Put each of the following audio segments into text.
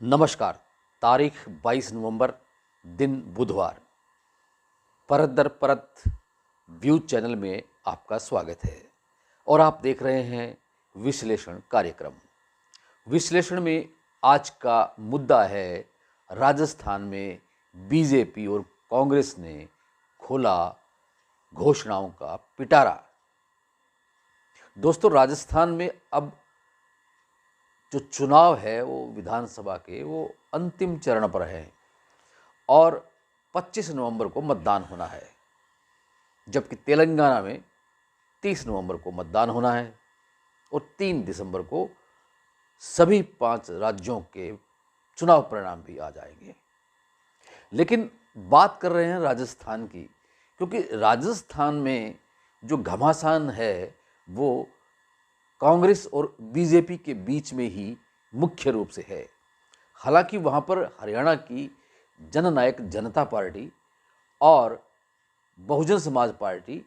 नमस्कार। तारीख 22 नवंबर, दिन बुधवार। परत दर परत व्यू चैनल में आपका स्वागत है और आप देख रहे हैं विश्लेषण कार्यक्रम। विश्लेषण में आज का मुद्दा है राजस्थान में बीजेपी और कांग्रेस ने खोला घोषणाओं का पिटारा। दोस्तों, राजस्थान में अब जो चुनाव है वो विधानसभा के वो अंतिम चरण पर है और 25 नवंबर को मतदान होना है, जबकि तेलंगाना में 30 नवंबर को मतदान होना है और 3 दिसंबर को सभी 5 राज्यों के चुनाव परिणाम भी आ जाएंगे। लेकिन बात कर रहे हैं राजस्थान की, क्योंकि राजस्थान में जो घमासान है वो कांग्रेस और बीजेपी के बीच में ही मुख्य रूप से है। हालांकि वहाँ पर हरियाणा की जननायक जनता पार्टी और बहुजन समाज पार्टी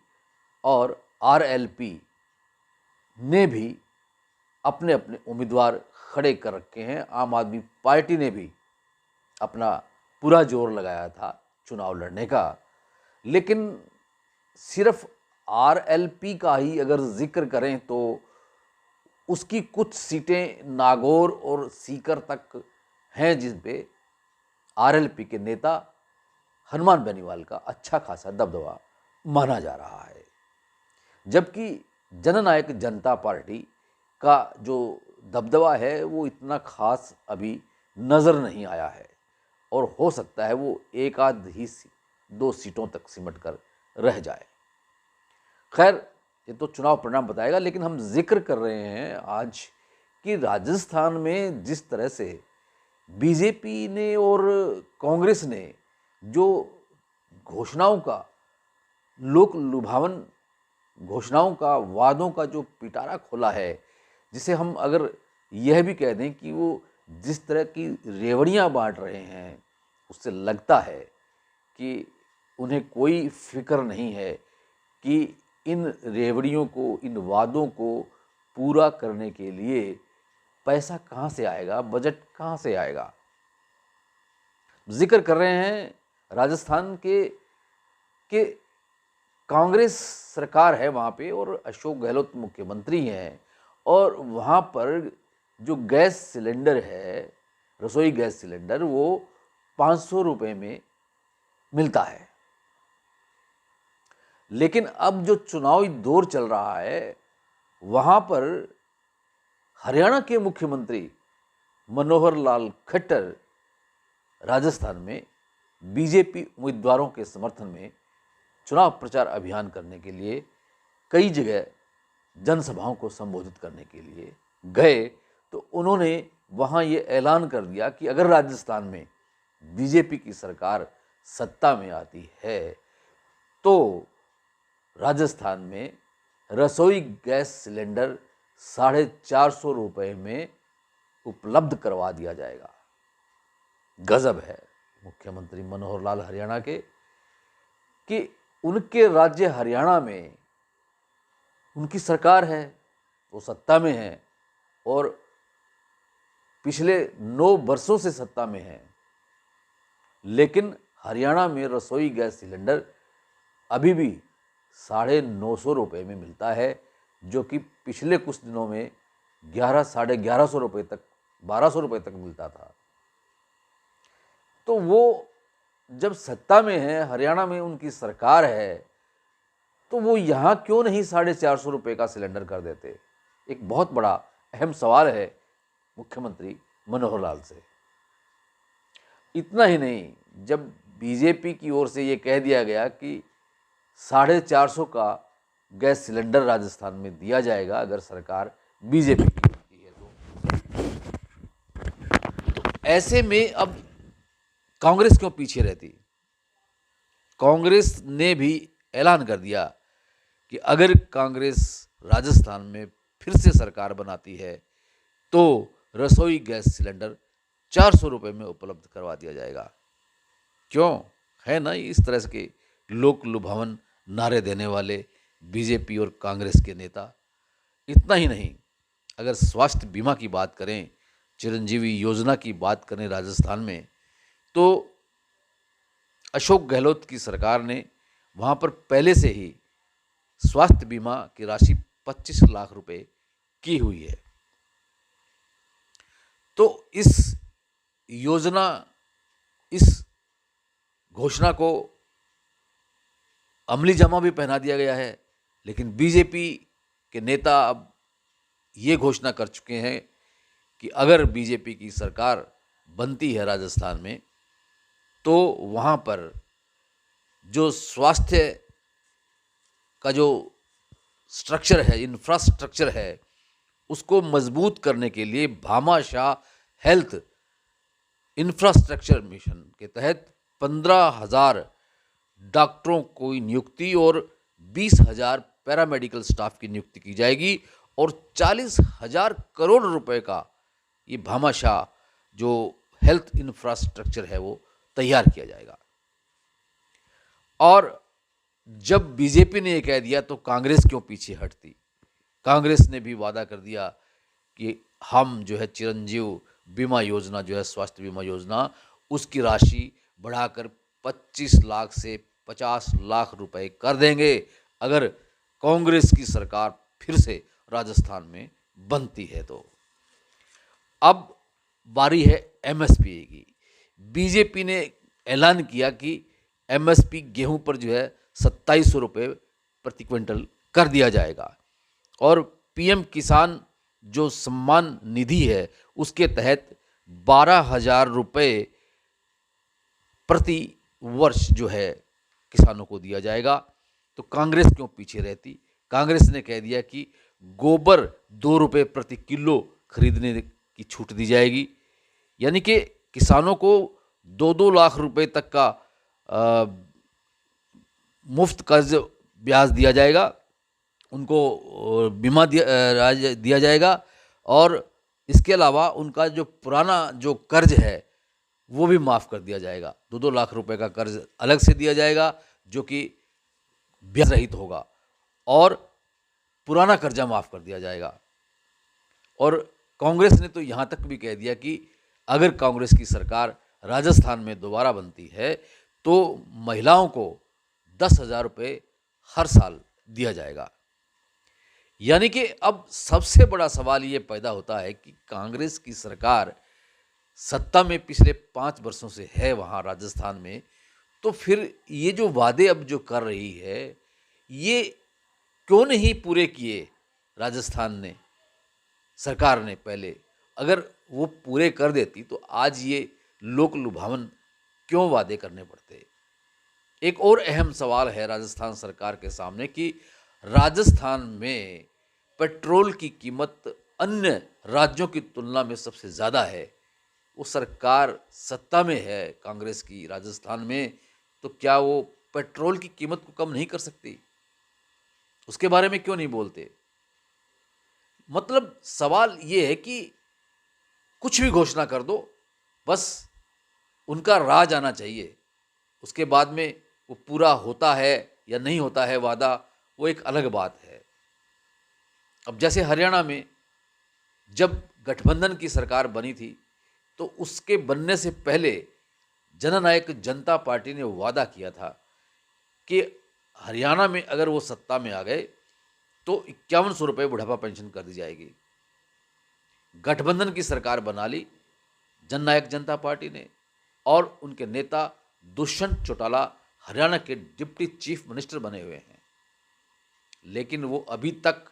और आरएलपी ने भी अपने अपने उम्मीदवार खड़े कर रखे हैं। आम आदमी पार्टी ने भी अपना पूरा जोर लगाया था चुनाव लड़ने का, लेकिन सिर्फ आरएलपी का ही अगर जिक्र करें तो उसकी कुछ सीटें नागौर और सीकर तक हैं, जिन पे आरएलपी के नेता हनुमान बेनीवाल का अच्छा खासा दबदबा माना जा रहा है, जबकि जननायक जनता पार्टी का जो दबदबा है वो इतना खास अभी नज़र नहीं आया है और हो सकता है वो एक आध ही 2 सीटों तक सिमट कर रह जाए। खैर, ये तो चुनाव परिणाम बताएगा, लेकिन हम जिक्र कर रहे हैं आज कि राजस्थान में जिस तरह से बीजेपी ने और कांग्रेस ने जो घोषणाओं का लोक लुभावन घोषणाओं का, वादों का जो पिटारा खोला है, जिसे हम अगर यह भी कह दें कि वो जिस तरह की रेवड़ियां बांट रहे हैं, उससे लगता है कि उन्हें कोई फिक्र नहीं है कि इन रेवड़ियों को, इन वादों को पूरा करने के लिए पैसा कहाँ से आएगा, बजट कहाँ से आएगा। जिक्र कर रहे हैं राजस्थान के कांग्रेस सरकार है वहाँ पे और अशोक गहलोत मुख्यमंत्री हैं और वहाँ पर जो गैस सिलेंडर है, रसोई गैस सिलेंडर, वो 500 रुपये में मिलता है। लेकिन अब जो चुनावी दौर चल रहा है वहाँ पर हरियाणा के मुख्यमंत्री मनोहर लाल खट्टर राजस्थान में बीजेपी उम्मीदवारों के समर्थन में चुनाव प्रचार अभियान करने के लिए कई जगह जनसभाओं को संबोधित करने के लिए गए, तो उन्होंने वहाँ ये ऐलान कर दिया कि अगर राजस्थान में बीजेपी की सरकार सत्ता में आती है तो राजस्थान में रसोई गैस सिलेंडर 450 रुपये में उपलब्ध करवा दिया जाएगा। गजब है मुख्यमंत्री मनोहर लाल हरियाणा के कि उनके राज्य हरियाणा में उनकी सरकार है, वो सत्ता में है और पिछले 9 वर्षों से सत्ता में है, लेकिन हरियाणा में रसोई गैस सिलेंडर अभी भी 950 रुपये में मिलता है, जो कि पिछले कुछ दिनों में 1100-1150 रुपये तक, 1200 रुपये तक मिलता था। तो वो जब सत्ता में है, हरियाणा में उनकी सरकार है, तो वो यहाँ क्यों नहीं 450 रुपये का सिलेंडर कर देते। एक बहुत बड़ा अहम सवाल है मुख्यमंत्री मनोहर लाल से। इतना ही नहीं, जब बीजेपी की ओर से ये कह दिया गया कि 450 का गैस सिलेंडर राजस्थान में दिया जाएगा अगर सरकार बीजेपी की होती है, तो ऐसे में अब कांग्रेस क्यों पीछे रहती। कांग्रेस ने भी ऐलान कर दिया कि अगर कांग्रेस राजस्थान में फिर से सरकार बनाती है तो रसोई गैस सिलेंडर 400 रुपये में उपलब्ध करवा दिया जाएगा। क्यों है ना इस तरह के लोक लुभावन नारे देने वाले बीजेपी और कांग्रेस के नेता। इतना ही नहीं, अगर स्वास्थ्य बीमा की बात करें चिरंजीवी योजना की बात करें राजस्थान में, तो अशोक गहलोत की सरकार ने वहाँ पर पहले से ही स्वास्थ्य बीमा की राशि 25 लाख रुपए की हुई है। तो इस योजना, इस घोषणा को अमली जामा भी पहना दिया गया है। लेकिन बीजेपी के नेता अब ये घोषणा कर चुके हैं कि अगर बीजेपी की सरकार बनती है राजस्थान में, तो वहाँ पर जो स्वास्थ्य का जो स्ट्रक्चर है, इंफ्रास्ट्रक्चर है, उसको मजबूत करने के लिए भामाशाह हेल्थ इंफ्रास्ट्रक्चर मिशन के तहत 15,000 डॉक्टरों की नियुक्ति और 20,000 पैरामेडिकल स्टाफ की नियुक्ति की जाएगी और 40,000 करोड़ रुपए का ये भामाशाह जो हेल्थ इंफ्रास्ट्रक्चर है वो तैयार किया जाएगा। और जब बीजेपी ने ये कह दिया तो कांग्रेस क्यों पीछे हटती। कांग्रेस ने भी वादा कर दिया कि हम जो है चिरंजीव बीमा योजना जो है स्वास्थ्य बीमा योजना, उसकी राशि बढ़ाकर 25 लाख से 50 लाख रुपए कर देंगे अगर कांग्रेस की सरकार फिर से राजस्थान में बनती है। तो अब बारी है एमएसपी की। बीजेपी ने ऐलान किया कि एमएसपी गेहूं पर जो है 2700 रुपये प्रति क्विंटल कर दिया जाएगा और पीएम किसान जो सम्मान निधि है उसके तहत 12,000 रुपये प्रति वर्ष जो है किसानों को दिया जाएगा। तो कांग्रेस क्यों पीछे रहती। कांग्रेस ने कह दिया कि गोबर 2 रुपये प्रति किलो खरीदने की छूट दी जाएगी, यानी कि किसानों को 2-2 लाख रुपए तक का मुफ्त कर्ज ब्याज दिया जाएगा, उनको बीमा दिया जाएगा और इसके अलावा उनका जो पुराना जो कर्ज है वो भी माफ़ कर दिया जाएगा। 2-2 लाख रुपए का कर्ज अलग से दिया जाएगा जो कि ब्याज रहित होगा और पुराना कर्जा माफ़ कर दिया जाएगा। और कांग्रेस ने तो यहाँ तक भी कह दिया कि अगर कांग्रेस की सरकार राजस्थान में दोबारा बनती है तो महिलाओं को 10,000 रुपये हर साल दिया जाएगा। यानी कि अब सबसे बड़ा सवाल ये पैदा होता है कि कांग्रेस की सरकार सत्ता में पिछले 5 वर्षों से है वहाँ राजस्थान में, तो फिर ये जो वादे अब जो कर रही है ये क्यों नहीं पूरे किए राजस्थान ने, सरकार ने पहले। अगर वो पूरे कर देती तो आज ये लोक लुभावन क्यों वादे करने पड़ते। एक और अहम सवाल है राजस्थान सरकार के सामने कि राजस्थान में पेट्रोल की कीमत अन्य राज्यों की तुलना में सबसे ज़्यादा है। वो सरकार सत्ता में है कांग्रेस की राजस्थान में, तो क्या वो पेट्रोल की कीमत को कम नहीं कर सकती, उसके बारे में क्यों नहीं बोलते। मतलब सवाल ये है कि कुछ भी घोषणा कर दो, बस उनका राज आना चाहिए, उसके बाद में वो पूरा होता है या नहीं होता है वादा, वो एक अलग बात है। अब जैसे हरियाणा में जब गठबंधन की सरकार बनी थी तो उसके बनने से पहले जननायक जनता पार्टी ने वादा किया था कि हरियाणा में अगर वो सत्ता में आ गए तो 5100 रुपये बुढ़ापा पेंशन कर दी जाएगी। गठबंधन की सरकार बना ली जननायक जनता पार्टी ने और उनके नेता दुष्यंत चौटाला हरियाणा के डिप्टी चीफ मिनिस्टर बने हुए हैं, लेकिन वो अभी तक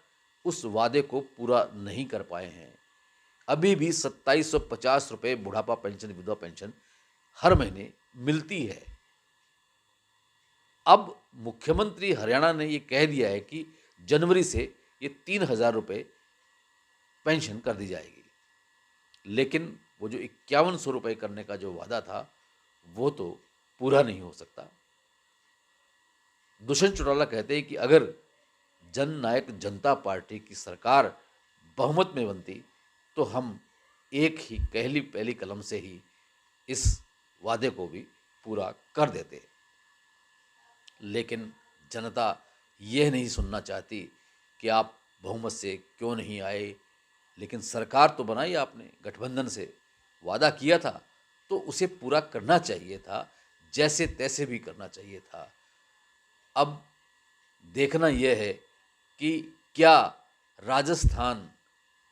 उस वादे को पूरा नहीं कर पाए हैं। अभी भी 2750 रुपये बुढ़ापा पेंशन, विधवा पेंशन हर महीने मिलती है। अब मुख्यमंत्री हरियाणा ने ये कह दिया है कि जनवरी से ये 3,000 रुपये पेंशन कर दी जाएगी, लेकिन वो जो 5100 रुपये करने का जो वादा था वो तो पूरा नहीं हो सकता। दुष्यंत चौटाला कहते हैं कि अगर जननायक जनता पार्टी की सरकार बहुमत में बनती तो हम एक ही पहली कलम से ही इस वादे को भी पूरा कर देते। लेकिन जनता यह नहीं सुनना चाहती कि आप बहुमत से क्यों नहीं आए, लेकिन सरकार तो बनाई आपने गठबंधन से, वादा किया था तो उसे पूरा करना चाहिए था, जैसे तैसे भी करना चाहिए था। अब देखना यह है कि क्या राजस्थान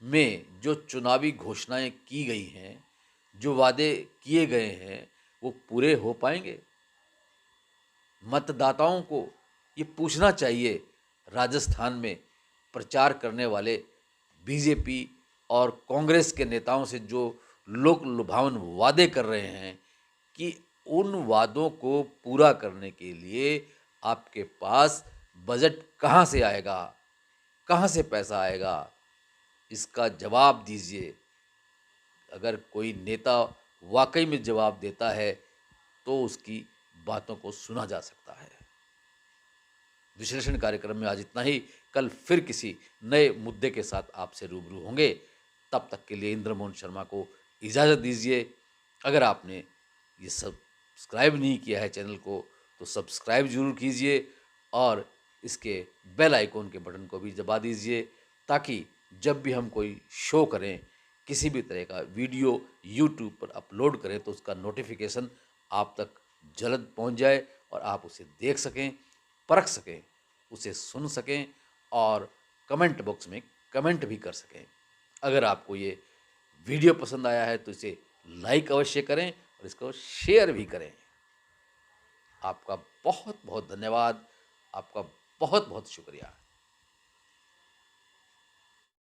में जो चुनावी घोषणाएं की गई हैं, जो वादे किए गए हैं, वो पूरे हो पाएंगे। मतदाताओं को ये पूछना चाहिए, राजस्थान में प्रचार करने वाले बीजेपी और कांग्रेस के नेताओं से जो लोक लुभावन वादे कर रहे हैं, कि उन वादों को पूरा करने के लिए आपके पास बजट कहाँ से आएगा, कहाँ से पैसा आएगा, इसका जवाब दीजिए। अगर कोई नेता वाकई में जवाब देता है तो उसकी बातों को सुना जा सकता है। विश्लेषण कार्यक्रम में आज इतना ही। कल फिर किसी नए मुद्दे के साथ आपसे रूबरू होंगे। तब तक के लिए इंद्रमोहन शर्मा को इजाज़त दीजिए। अगर आपने ये सब्सक्राइब नहीं किया है चैनल को तो सब्सक्राइब जरूर कीजिए और इसके बेल आइकॉन के बटन को भी दबा दीजिए, ताकि जब भी हम कोई शो करें, किसी भी तरह का वीडियो यूट्यूब पर अपलोड करें, तो उसका नोटिफिकेशन आप तक जल्द पहुंच जाए और आप उसे देख सकें, परख सकें, उसे सुन सकें और कमेंट बॉक्स में कमेंट भी कर सकें। अगर आपको ये वीडियो पसंद आया है तो इसे लाइक अवश्य करें और इसको शेयर भी करें। आपका बहुत बहुत धन्यवाद, आपका बहुत बहुत शुक्रिया।